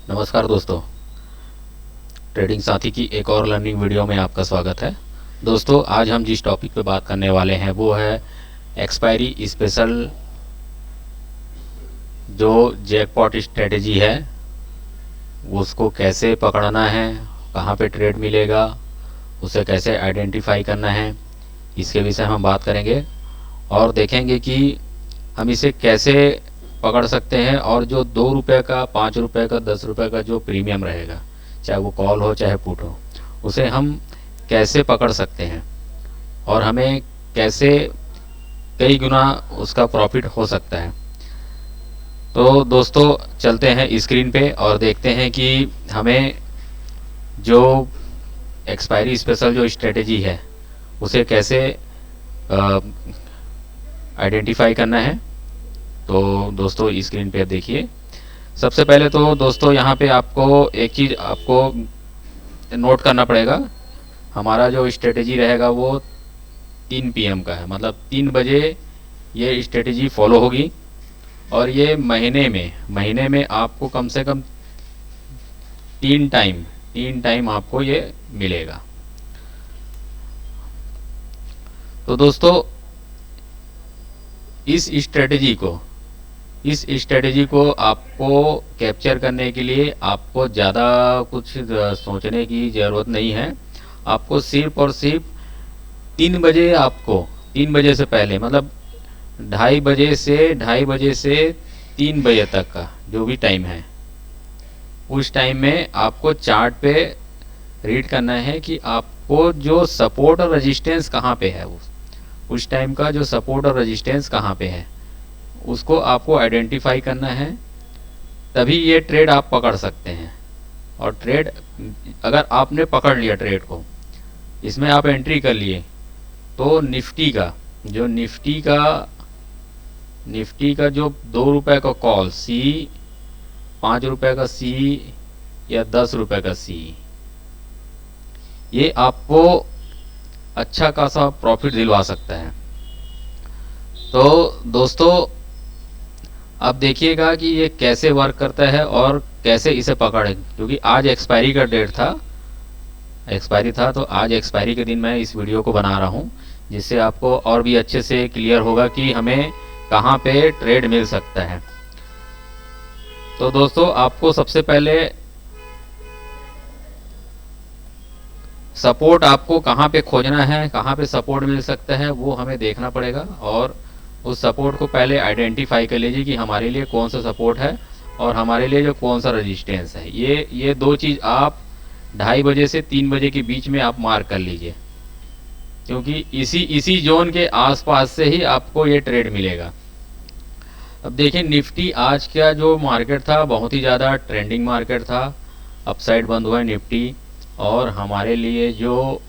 नमस्कार दोस्तों, ट्रेडिंग साथी की एक और लर्निंग वीडियो में आपका स्वागत है। दोस्तों, आज हम जिस टॉपिक पे बात करने वाले हैं वो है एक्सपायरी स्पेशल जो जैकपॉट स्ट्रेटेजी है उसको कैसे पकड़ना है, कहाँ पे ट्रेड मिलेगा, उसे कैसे आइडेंटिफाई करना है, इसके विषय में हम बात करेंगे और देखेंगे कि हम इसे कैसे पकड़ सकते हैं और जो 2 रुपये का, 5 रुपये का, 10 रुपये का जो प्रीमियम रहेगा, चाहे वो कॉल हो चाहे पुट हो, उसे हम कैसे पकड़ सकते हैं और हमें कैसे कई गुना उसका प्रॉफिट हो सकता है। तो दोस्तों, चलते हैं स्क्रीन पे और देखते हैं कि हमें जो एक्सपायरी स्पेशल जो स्ट्रेटेजी है उसे कैसे आइडेंटिफाई करना है। तो दोस्तों, स्क्रीन पे देखिए। सबसे पहले तो दोस्तों यहाँ पे आपको एक चीज़ आपको नोट करना पड़ेगा। हमारा जो स्ट्रेटेजी रहेगा वो 3 PM का है, मतलब 3 बजे ये स्ट्रेटेजी फॉलो होगी और ये महीने में आपको कम से कम 3 टाइम आपको ये मिलेगा। तो दोस्तों, इस स्ट्रेटेजी को आपको कैप्चर करने के लिए आपको ज़्यादा कुछ सोचने की ज़रूरत नहीं है। आपको सिर्फ और सिर्फ 3 बजे से पहले, मतलब 2:30 बजे से 3 बजे तक का जो भी टाइम है, उस टाइम में आपको चार्ट पे रीड करना है कि आपको जो सपोर्ट और रेजिस्टेंस कहाँ पे है, उस टाइम का जो सपोर्ट और रेजिस्टेंस कहाँ पे है उसको आपको आइडेंटिफाई करना है। तभी ये ट्रेड आप पकड़ सकते हैं। और ट्रेड अगर आपने पकड़ लिया, ट्रेड को इसमें आप एंट्री कर लिए, तो निफ्टी का जो 2 रुपये का कॉल सी, 5 रुपये का सी या 10 रुपये का सी, ये आपको अच्छा खासा प्रॉफिट दिलवा सकता है। तो दोस्तों, अब देखिएगा कि ये कैसे वर्क करता है और कैसे इसे पकड़े, क्योंकि आज एक्सपायरी का डेट था, तो आज एक्सपायरी के दिन मैं इस वीडियो को बना रहा हूँ, जिससे आपको और भी अच्छे से क्लियर होगा कि हमें कहाँ पे ट्रेड मिल सकता है। तो दोस्तों, आपको सबसे पहले सपोर्ट आपको कहाँ पे खोजना है, कहाँ पे सपोर्ट मिल सकता है वो हमें देखना पड़ेगा और उस सपोर्ट को पहले आइडेंटिफाई कर लीजिए कि हमारे लिए कौन सा सपोर्ट है और हमारे लिए जो कौन सा रेजिस्टेंस है। ये 2 चीज़ आप 2:30 बजे से 3 बजे के बीच में आप मार्क कर लीजिए, क्योंकि इसी जोन के आसपास से ही आपको ये ट्रेड मिलेगा। अब देखिए, निफ्टी आज का जो मार्केट था बहुत ही ज़्यादा ट्रेंडिंग मार्केट था, अपसाइड बंद हुआ है निफ्टी। और हमारे लिए जो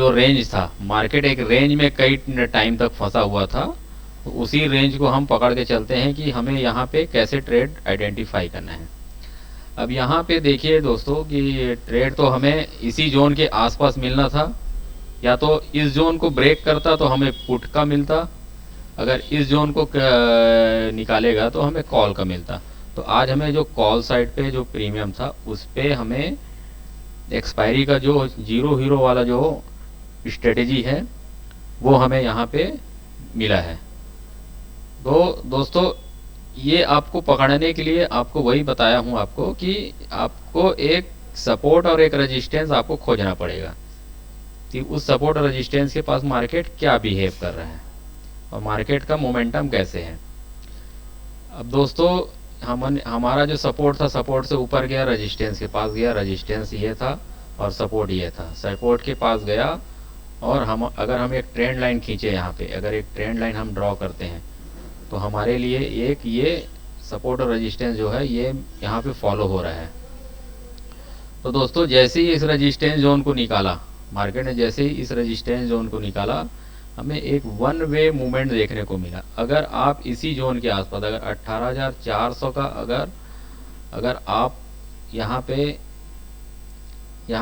रेंज था, मार्केट एक रेंज में कई टाइम तक फंसा हुआ था, तो उसी रेंज को हम पकड़ के चलते हैं कि हमें यहाँ पे कैसे ट्रेड आइडेंटिफाई करना है। अब यहाँ पे देखिए दोस्तों कि ट्रेड तो हमें इसी जोन के आसपास मिलना था, या तो इस जोन को ब्रेक करता तो हमें पुट का मिलता, अगर इस जोन को निकालेगा तो हमें कॉल का मिलता। तो आज हमें जो कॉल साइड पे जो प्रीमियम था उस पे हमें एक्सपायरी का जो 0 हीरो वाला जो स्ट्रेटेजी है वो हमें यहाँ पे मिला है। तो दोस्तों, ये आपको पकड़ने के लिए आपको वही बताया हूँ आपको कि आपको एक सपोर्ट और एक रेजिस्टेंस आपको खोजना पड़ेगा कि उस सपोर्ट और रेजिस्टेंस के पास मार्केट क्या बिहेव कर रहा है और मार्केट का मोमेंटम कैसे है। अब दोस्तों, हमारा जो सपोर्ट था, सपोर्ट से ऊपर गया, रेजिस्टेंस के पास गया, रेजिस्टेंस ये था और सपोर्ट ये था, सपोर्ट के पास गया। और अगर हम एक ट्रेंड लाइन खींचे, यहाँ पे अगर एक ट्रेंड लाइन हम ड्रॉ करते हैं तो हमारे लिए एक ये सपोर्ट और रेजिस्टेंस जो है ये यहाँ पे फॉलो हो रहा है। तो दोस्तों, जैसे ही इस रेजिस्टेंस जोन को निकाला मार्केट ने, जैसे ही इस रेजिस्टेंस जोन को निकाला, हमें एक 1 वे मूवमेंट देखने को मिला। अगर आप इसी जोन के आसपास, अगर 18,400 का अगर आप यहाँ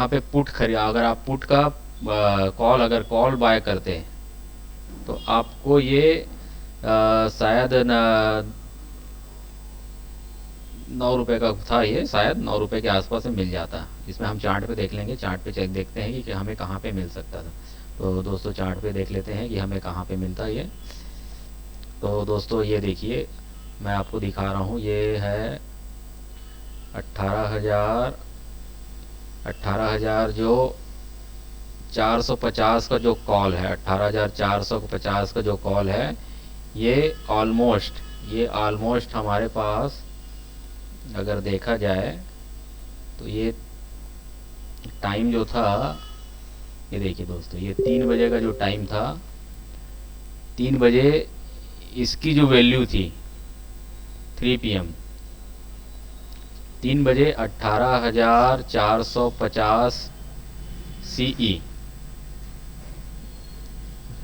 पे पुट खरीदा, अगर आप पुट का अगर कॉल बाय करते हैं तो आपको ये शायद 9 रुपये का था, ये शायद 9 रुपये के आसपास में मिल जाता। इसमें हम चार्ट पे देख लेंगे, चार्ट पे चेक देखते हैं कि हमें कहाँ पे मिल सकता था। तो दोस्तों चार्ट पे देख लेते हैं कि हमें कहाँ पे मिलता है ये। तो दोस्तों ये देखिए, मैं आपको दिखा रहा हूँ, ये है 18,000 जो 450 का जो कॉल है, 18,450 का जो कॉल है, ये ऑलमोस्ट हमारे पास अगर देखा जाए तो ये टाइम जो था, ये देखिए दोस्तों, ये 3 बजे का जो टाइम था, 3 बजे इसकी जो वैल्यू थी 3 PM, 3 बजे 18,450 CE,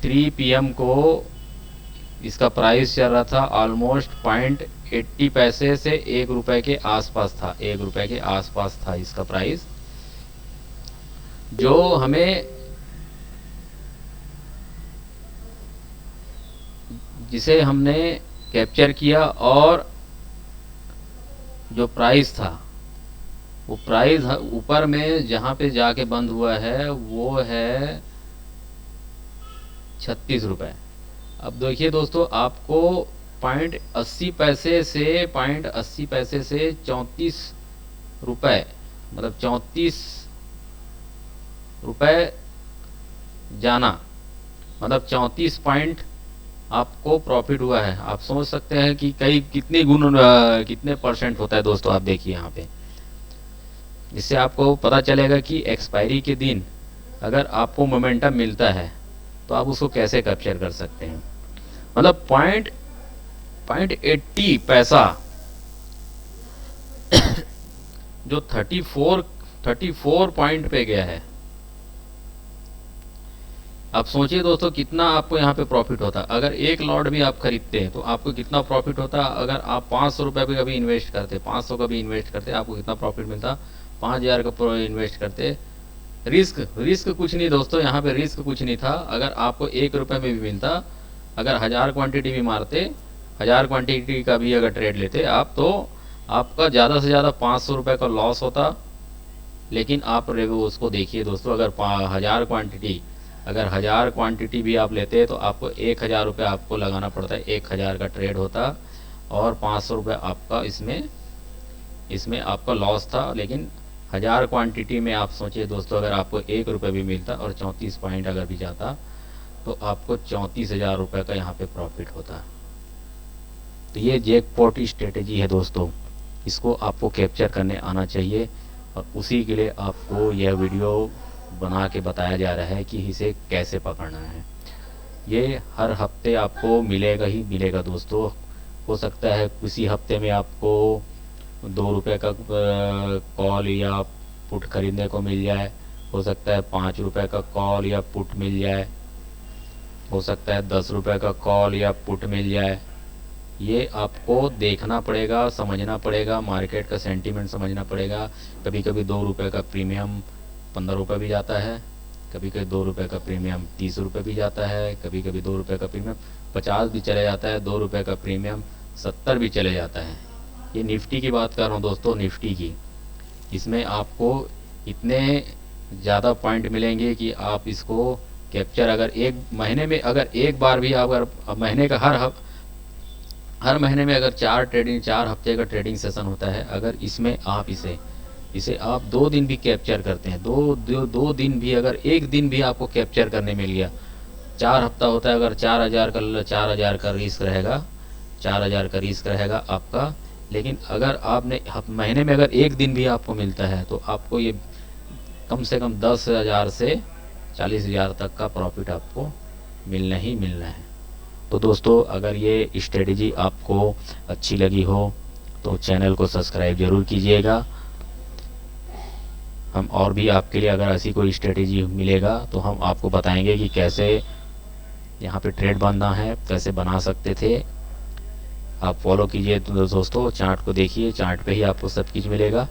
3 PM को इसका प्राइस चल रहा था ऑलमोस्ट 0.80 पैसे से 1 रुपए के आसपास था, 1 रुपए के आसपास था इसका प्राइस, जो हमें, जिसे हमने कैप्चर किया, और जो प्राइस था वो प्राइस ऊपर में जहाँ पे जाके बंद हुआ है वो है 36 रुपये। अब देखिए दोस्तों, आपको 0.80 पैसे से 34 रुपये, मतलब 34 रुपये जाना, मतलब 34 पॉइंट आपको प्रॉफिट हुआ है। आप सोच सकते हैं कि कितने परसेंट होता है दोस्तों। आप देखिए यहाँ पे, इससे आपको पता चलेगा कि एक्सपायरी के दिन अगर आपको मोमेंटम मिलता है तो आप उसको कैसे कैप्चर कर सकते हैं। मतलब 0.80 पैसा जो 34 पॉइंट पे गया है। आप सोचिए दोस्तों, कितना आपको यहाँ पे प्रॉफिट होता। अगर एक लॉट भी आप खरीदते हैं तो आपको कितना प्रॉफिट होता। अगर आप 500 रुपये पे कभी इन्वेस्ट करते, 500 का भी इन्वेस्ट करते, आपको कितना प्रॉफिट मिलता। 5,000 का इन्वेस्ट करते, रिस्क कुछ नहीं दोस्तों, यहाँ पे रिस्क कुछ नहीं था। अगर आपको 1 रुपये में भी मिलता, अगर 1000 क्वांटिटी भी मारते, 1000 क्वांटिटी का भी अगर ट्रेड लेते आप, तो आपका ज़्यादा से ज़्यादा 500 रुपये का लॉस होता। लेकिन आप उसको देखिए दोस्तों, अगर 1000 क्वांटिटी भी आप लेते तो आपको 1000 रुपये आपको लगाना पड़ता है। 1000 का ट्रेड होता और 500 रुपये आपका इसमें आपका लॉस था। लेकिन 1000 क्वांटिटी में आप सोचिए दोस्तों, अगर आपको 1 रुपये भी मिलता और 34 पॉइंट अगर भी जाता तो आपको 34,000 रुपये का यहाँ पे प्रॉफिट होता। तो ये जैकपॉट स्ट्रेटेजी है दोस्तों, इसको आपको कैप्चर करने आना चाहिए, और उसी के लिए आपको यह वीडियो बना के बताया जा रहा है कि इसे कैसे पकड़ना है। ये हर हफ्ते आपको मिलेगा ही मिलेगा दोस्तों। हो सकता है किसी हफ्ते में आपको 2 रुपये का कॉल या पुट खरीदने को मिल जाए, हो सकता है 5 रुपये का कॉल या पुट मिल जाए, हो सकता है 10 रुपये का कॉल या पुट मिल जाए। ये आपको देखना पड़ेगा, समझना पड़ेगा, मार्केट का सेंटीमेंट समझना पड़ेगा। कभी कभी 2 रुपये का प्रीमियम 15 रुपये भी जाता है, कभी कभी 2 रुपये का प्रीमियम 30 रुपये भी जाता है, कभी कभी 2 रुपये का प्रीमियम 50 भी चले जाता है, 2 रुपये का प्रीमियम 70 भी चले जाता है। ये निफ्टी की बात कर रहा हूँ दोस्तों, निफ्टी की। इसमें आपको इतने ज़्यादा पॉइंट मिलेंगे कि आप इसको कैप्चर, अगर एक महीने में अगर एक बार भी अगर महीने का हर महीने में अगर 4 हफ्ते का ट्रेडिंग सेशन होता है, अगर इसमें आप इसे आप 2 दिन भी कैप्चर करते हैं, दो दिन भी, अगर एक दिन भी आपको कैप्चर करने मिल गया, 4 हफ्ता होता है, अगर 4,000 का रिस्क रहेगा, 4,000 का रिस्क रहेगा आपका। लेकिन अगर आपने महीने में अगर एक दिन भी आपको मिलता है तो आपको ये कम से कम 10,000 से 40,000 तक का प्रॉफिट आपको मिलना ही मिलना है। तो दोस्तों, अगर ये स्ट्रेटेजी आपको अच्छी लगी हो तो चैनल को सब्सक्राइब ज़रूर कीजिएगा। हम और भी आपके लिए अगर ऐसी कोई स्ट्रेटेजी मिलेगा तो हम आपको बताएंगे कि कैसे यहाँ पे ट्रेड बनना है, कैसे बना सकते थे। आप फॉलो कीजिए तो दोस्तों, चार्ट को देखिए, चार्ट पे ही आपको सब कुछ मिलेगा।